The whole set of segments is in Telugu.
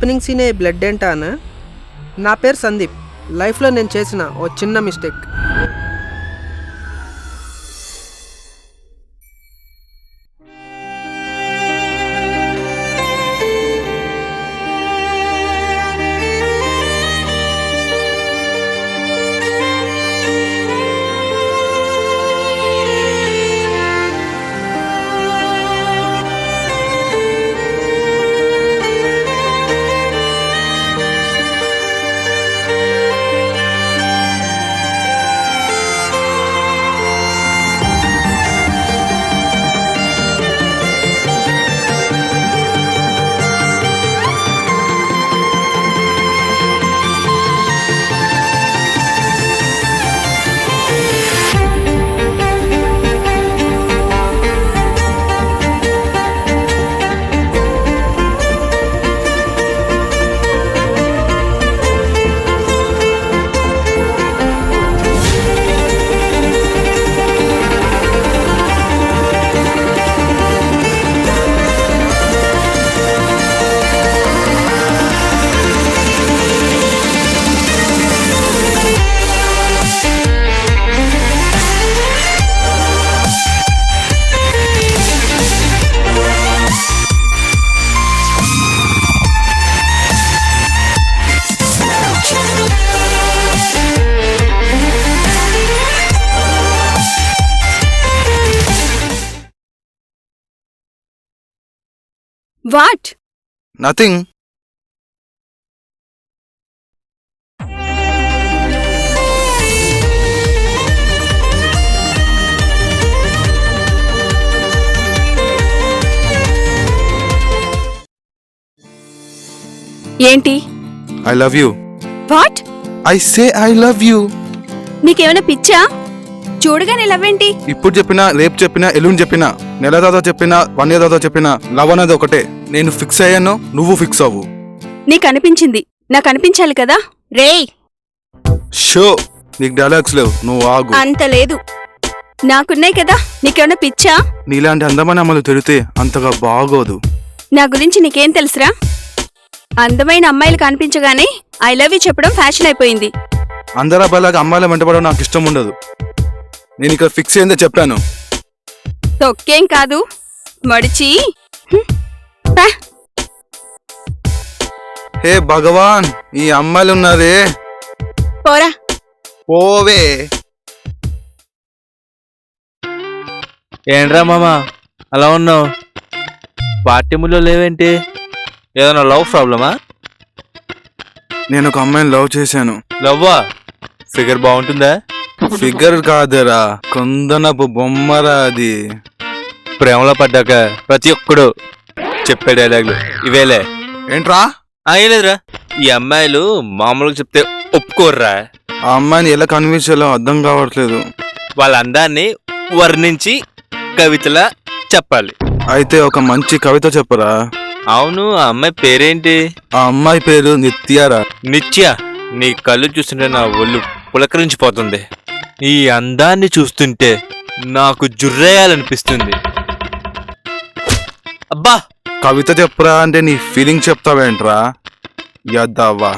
Opening సీనే blood ఏంటానా? నా పేరు సందీప్. లైఫ్లో నేను చేసిన ఓ చిన్న మిస్టేక్. What? Nothing. ఏంటి? I love you. What? I say I love you. నీకేమైనా పిచ్చా? చూడగానే లవ్వేంటి? ఇప్పుడు చెప్పినా, రేపు చెప్పినా, ఎల్లుండి చెప్పినా, నెల తర్వాత చెప్పినా, 1 year తర్వాత చెప్పినా, లవ్ అనేది ఒకటే. నేను ఫిక్స్ అయ్యాను, నువ్వు ఫిక్స్ అవ్వు. నీకు అనిపించింది, నాకు అనిపించాలి కదా. రేయ్, షో నీకు డైలాగ్స్ లేవు, నువ్వు ఆగు. అంత లేదు, నాకున్నాయి కదా. నీకేమైనా పిచ్చా? నీలాంటి అందమైన అమ్మలు తిరిగితే అంతగా బాగోదు. నా గురించి నీకేం తెలుసురా? అందమైన అమ్మాయిలు కనిపించగానే ఐ లవ్ యూ చెప్పడం ఫ్యాషన్ అయిపోయింది. అందరు అబ్బాయిలాగా అమ్మాయిల వెంటబడడం నాకు ఇష్టం ఉండదు. నేను ఇక్కడ ఫిక్స్ అయిందే చెప్పాను. తొక్కేం కాదు, మడిచి. పా. హే భగవాన్, ఈ అమ్మాయిలు ఉన్నారే. పోరా. పోవే. ఏంట్రా మామా అలా ఉన్నావు? పార్టీ ముల్లో లేవేంటి? ఏదైనా లవ్ ప్రాబ్లమా? నేను ఒక అమ్మాయిని లవ్ చేశాను. లవ్వా? ఫిగర్ బాగుంటుందా? ఫిగర్ కాదురా, కొందనపు బొమ్మరా అది. ప్రేమలో పడ్డాక ప్రతి ఒక్కడు చెప్పే డైలాగులు ఇవేలే. ఏంట్రా? ఏం లేదురా, ఈ అమ్మాయిలు మామూలుగా చెప్తే ఒప్పుకోర్రా. ఆ అమ్మాయిని ఎలా కన్విన్స్ చేయాలో అర్థం కావట్లేదు. వాళ్ళ అందాన్ని వర్ణించి కవితలా చెప్పాలి. అయితే ఒక మంచి కవిత చెప్పరా. అవును, ఆ అమ్మాయి పేరేంటి? ఆ అమ్మాయి పేరు నిత్యారా. నిత్య? నీ కళ్ళు చూస్తుంటే నా ఒళ్ళు పులకరించిపోతుంది. ఈ అందాన్ని చూస్తుంటే నాకు జుర్రేయాలనిపిస్తుంది. అబ్బా, కవిత చెప్పరా అంటే నీ ఫీలింగ్ చెప్తావేంట్రా యద్దవ్వా.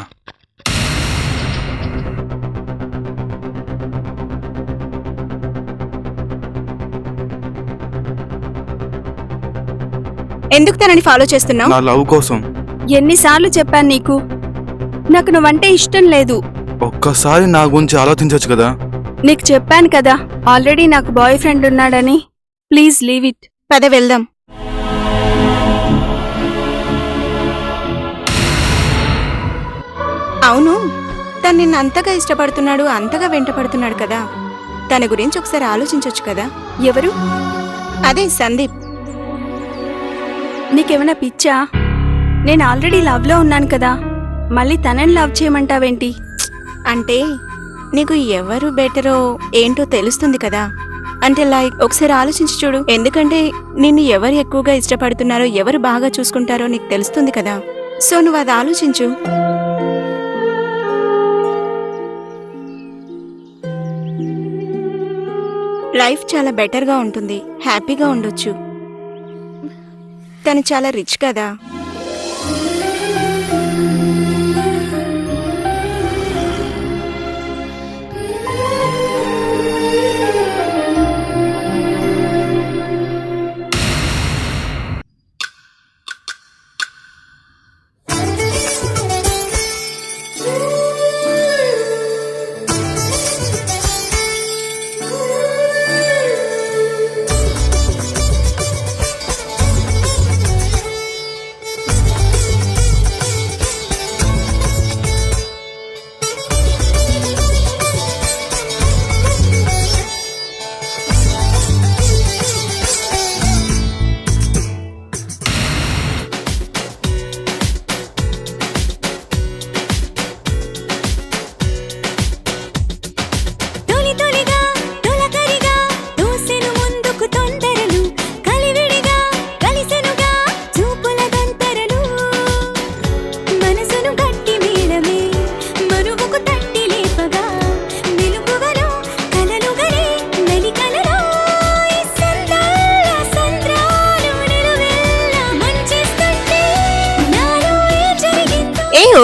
ఎందుకు తనని ఫాలో చేస్తున్నావు? నా లవ్ కోసం. ఎన్నిసార్లు చెప్పాను నీకు, నాకు నువ్వంటే ఇష్టం లేదు. ఒక్కసారి నా గురించి ఆలోచించవచ్చు కదా. నీకు చెప్పాను కదా ఆల్రెడీ నాకు బాయ్ ఫ్రెండ్ ఉన్నాడని. Please leave it. పద వెళ్దాం. అవును, తను నిన్ను అంతగా ఇష్టపడుతున్నాడు, అంతగా వెంటపడుతున్నాడు కదా. తన గురించి ఒకసారి ఆలోచించొచ్చు కదా. ఎవరు? అదే సందీప్. నీకేమైనా పిచ్చా? నేను ఆల్రెడీ లవ్లో ఉన్నాను కదా, మళ్ళీ తనని లవ్ చేయమంటావేంటి? అంటే నీకు ఎవరు బెటరో ఏంటో తెలుస్తుంది కదా. అంటే లైక్ ఒకసారి ఆలోచించి చూడు. ఎందుకంటే నిన్ను ఎవరు ఎక్కువగా ఇష్టపడుతున్నారో, ఎవరు బాగా చూసుకుంటారో నీకు తెలుస్తుంది కదా. సో నువ్వు అది ఆలోచించు. లైఫ్ చాలా బెటర్గా ఉంటుంది, హ్యాపీగా ఉండొచ్చు. తను చాలా రిచ్ కదా.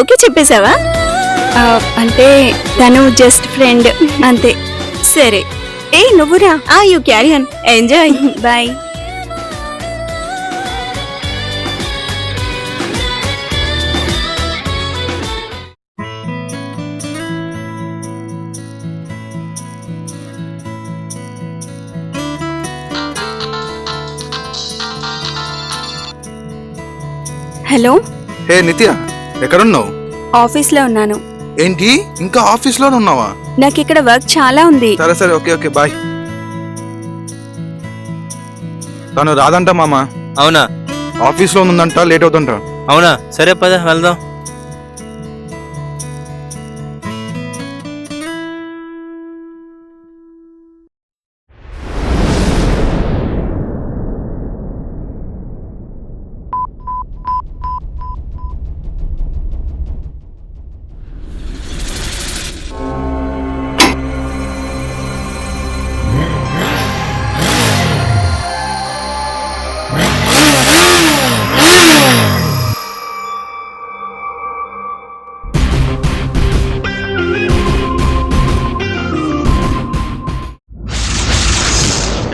ఓకే చెప్పేశావా? అంటే తను జస్ట్ ఫ్రెండ్ అంతే. సరే, ఏ నువ్వురా. You carry on, enjoy, bye. Hello, hey Nitya, ఎక్కడున్నావు? ఆఫీస్లో ఉన్నాను. ఏంటి ఇంకా ఆఫీస్లోనే ఉన్నావా? నాకు ఇక్కడ వర్క్ చాలా ఉంది. సరే సరే, ఓకే ఓకే, బాయ్. తను రాదంట మామ, అవునా? ఆఫీస్లో ఉందంట, లేట్ అవుతుంట. అవునా? సరే పద వెళ్దాం.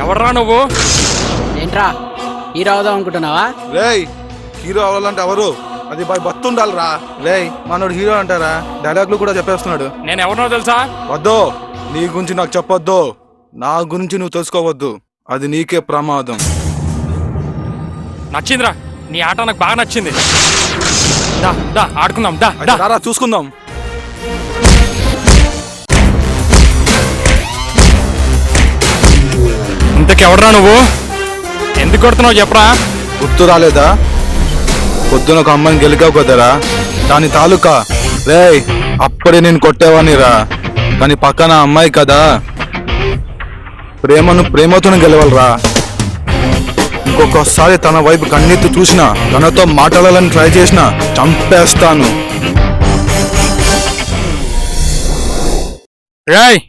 ఎవర్రా నువ్వు? ఏంట్రా హీరో అవుదాం అనుకుంటున్నావా? రేయ్, హీరో అవ్వాలంటే ఎవరు? అది బాయ్ బతుండాలి రా. రేయ్, మనోడు హీరో అంటారా? డైలాగ్లు కూడా చెప్పేస్తున్నాడు. నేను ఎవరినో తెలుసా? వద్దు, నీ గురించి నాకు చెప్పొద్దు. నా గురించి నువ్వు తెలుసుకోవద్దు, అది నీకే ప్రమాదం. నచ్చిందిరా నీ ఆట, నాకు బాగా నచ్చింది. దా దా ఆడుకుందాం, దా అయితే దా. రారా చూసుకుందాం. ఇంతకెవడరా నువ్వు? ఎందుకు కొడుతున్నావు చెప్పరా? గుర్తు రాలేదా? పొద్దున ఒక అమ్మాయిని గెలికావు కదరా, దాని తాలూకా. రేయ్, అప్పుడే నేను కొట్టేవాని రా, కానీ పక్కన అమ్మాయి కదా, ప్రేమను ప్రేమతోనే గెలవాలరా. ఇంకొకసారి తన వైపు కన్నెత్తి చూసినా, తనతో మాట్లాడాలని ట్రై చేసినా చంపేస్తాను. రేయ్,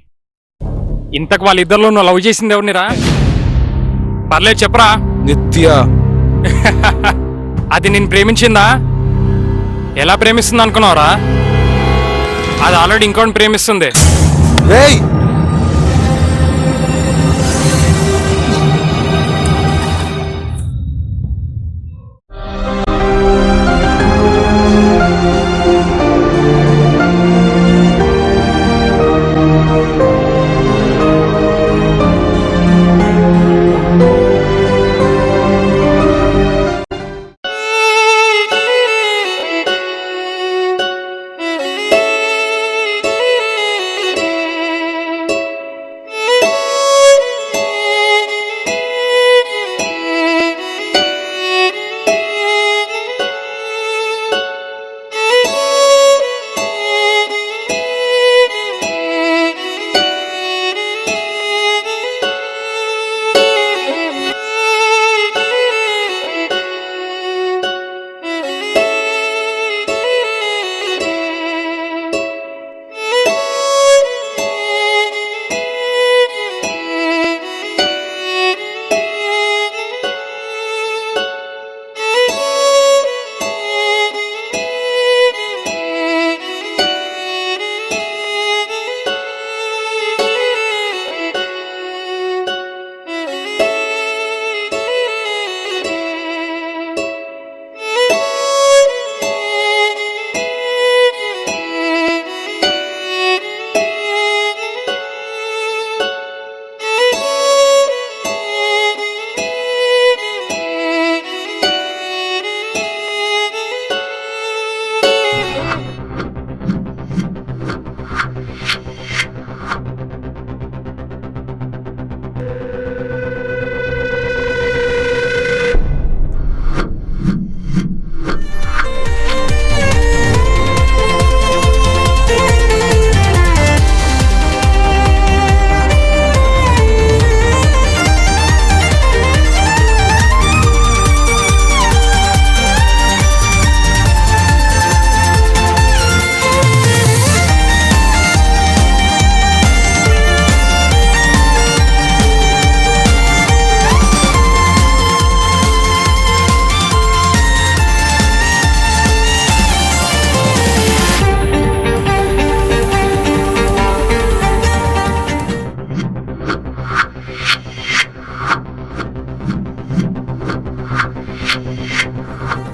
ఇంతకు వాళ్ళిద్దరిలో నువ్వు లవ్ చేసింది ఎవరినిరా? పర్లేదు చెప్పరా. నిత్య. అది నిన్ను ప్రేమించిందా? ఎలా ప్రేమిస్తుంది అనుకున్నావురా? అది ఆల్రెడీ ఇంకోటి ప్రేమిస్తుంది. రేయ్,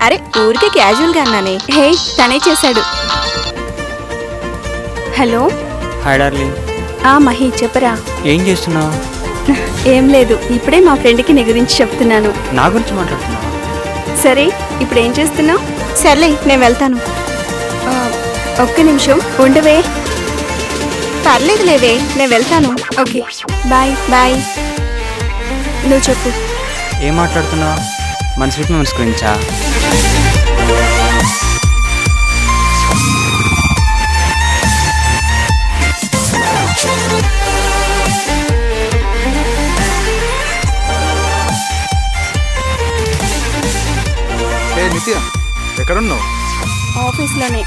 అరే ఊరికే క్యాజువల్గా అన్నానే. హే తనే చేశాడు. హలో. Hi darling. మహి చెప్పరా. ఏం చేస్తున్నావు? ఏం లేదు, ఇప్పుడే మా ఫ్రెండ్కి నీ గురించి చెప్తున్నాను. నా గురించి మాట్లాడుతున్నావా? సరే ఇప్పుడు ఏం చేస్తున్నావు? సర్లే నేను వెళ్తాను. ఒక్క నిమిషం ఉండవే. పర్లేదు లేవే, నేను వెళ్తాను. Okay bye. బాయ్. నువ్వు చెప్పు. ఏం మాట్లాడుతున్నావు? మన స్వీట్ మెమరీస్ గురించా? ఏ నిత్య, ఎక్కడున్నావు? ఆఫీస్లోనే.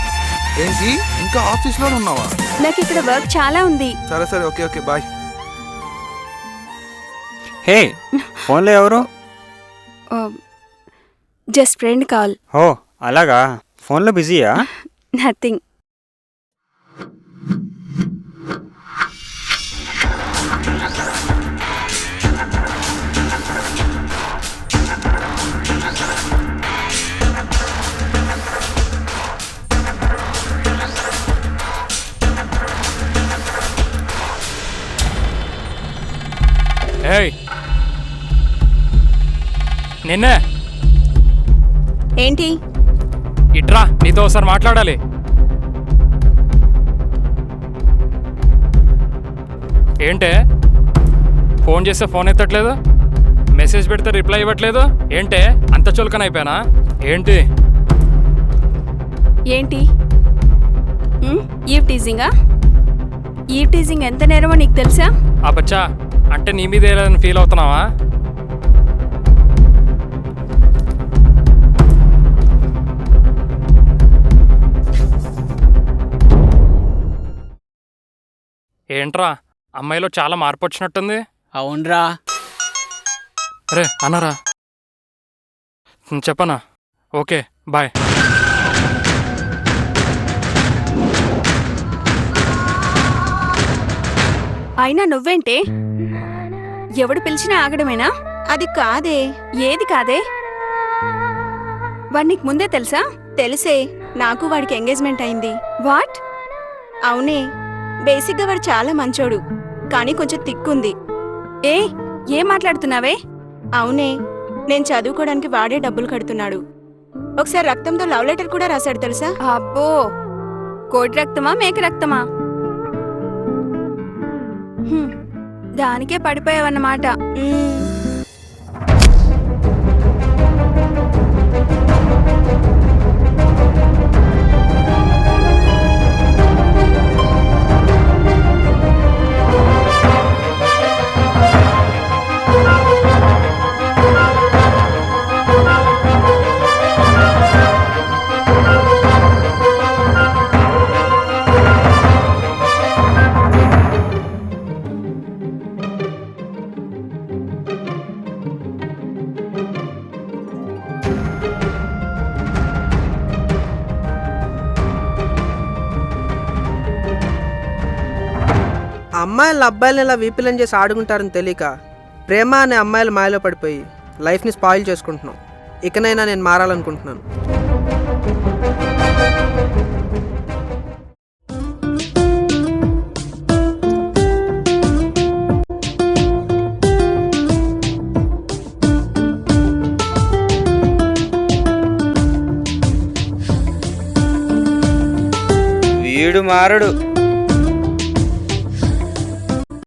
ఏంటి ఇంకా ఆఫీస్లోనే ఉన్నావా? నాకు ఇక్కడ వర్క్ చాలా ఉంది. సరే సరే, ఓకే ఓకే, బాయ్. హే, ఫోన్లో ఎవరు? Just friend call. ఓ అలాగా, ఫోన్లో బిజీయా? నథింగ్. ఏయ్ నిన్నే. ఏంటి? ఇట్రా, నీతో ఒకసారి మాట్లాడాలి. ఏంటే ఫోన్ చేస్తే ఫోన్ ఎత్తట్లేదు, మెసేజ్ పెడితే రిప్లై ఇవ్వట్లేదు. ఏంటే అంత చులకన అయిపోయానా ఏంటి? ఏంటి ఈవ్ టీజింగా? ఈవ్ టీజింగ్ ఎంత నేరమో నీకు తెలుసా? అబ్బచ్చా, అంటే నీ మీద ఏదైనా ఫీల్ అవుతున్నావా? ఏంట్రా, అమ్మాయిలో చాలా మార్పు వచ్చినట్టుంది. అవునరా. రే అన్నారా? చెప్పనా? Okay bye. అయినా నువ్వేంటే? ఎవడు పిలిచినా ఆగడమేనా? అది కాదే. ఏది కాదే? వాడు నీకు ముందే తెలుసా? తెలుసే, నాకు వాడికి ఎంగేజ్మెంట్ అయింది. వాట్? అవునే, బేసిక్గా వాడు చాలా మంచోడు, కానీ కొంచెం తిక్కుంది. ఏం మాట్లాడుతున్నావే? అవునే, నేను చదువుకోవడానికి వాడే డబ్బులు కడుతున్నాడు. ఒకసారి రక్తంతో లవ్ లెటర్ కూడా రాశాడు తెలుసా? అబ్బో, కోడి రక్తమా మేక రక్తమా? దానికే పడిపోయావన్నమాట. అమ్మాయిలు అబ్బాయిలను ఇలా వీపిలం చేసి ఆడుకుంటారని తెలియక ప్రేమ అనే అమ్మాయిలు మాయలో పడిపోయి లైఫ్ని స్పాయిల్ చేసుకుంటున్నాం. ఇకనైనా నేను మారాలనుకుంటున్నాను. వీడు మారడు.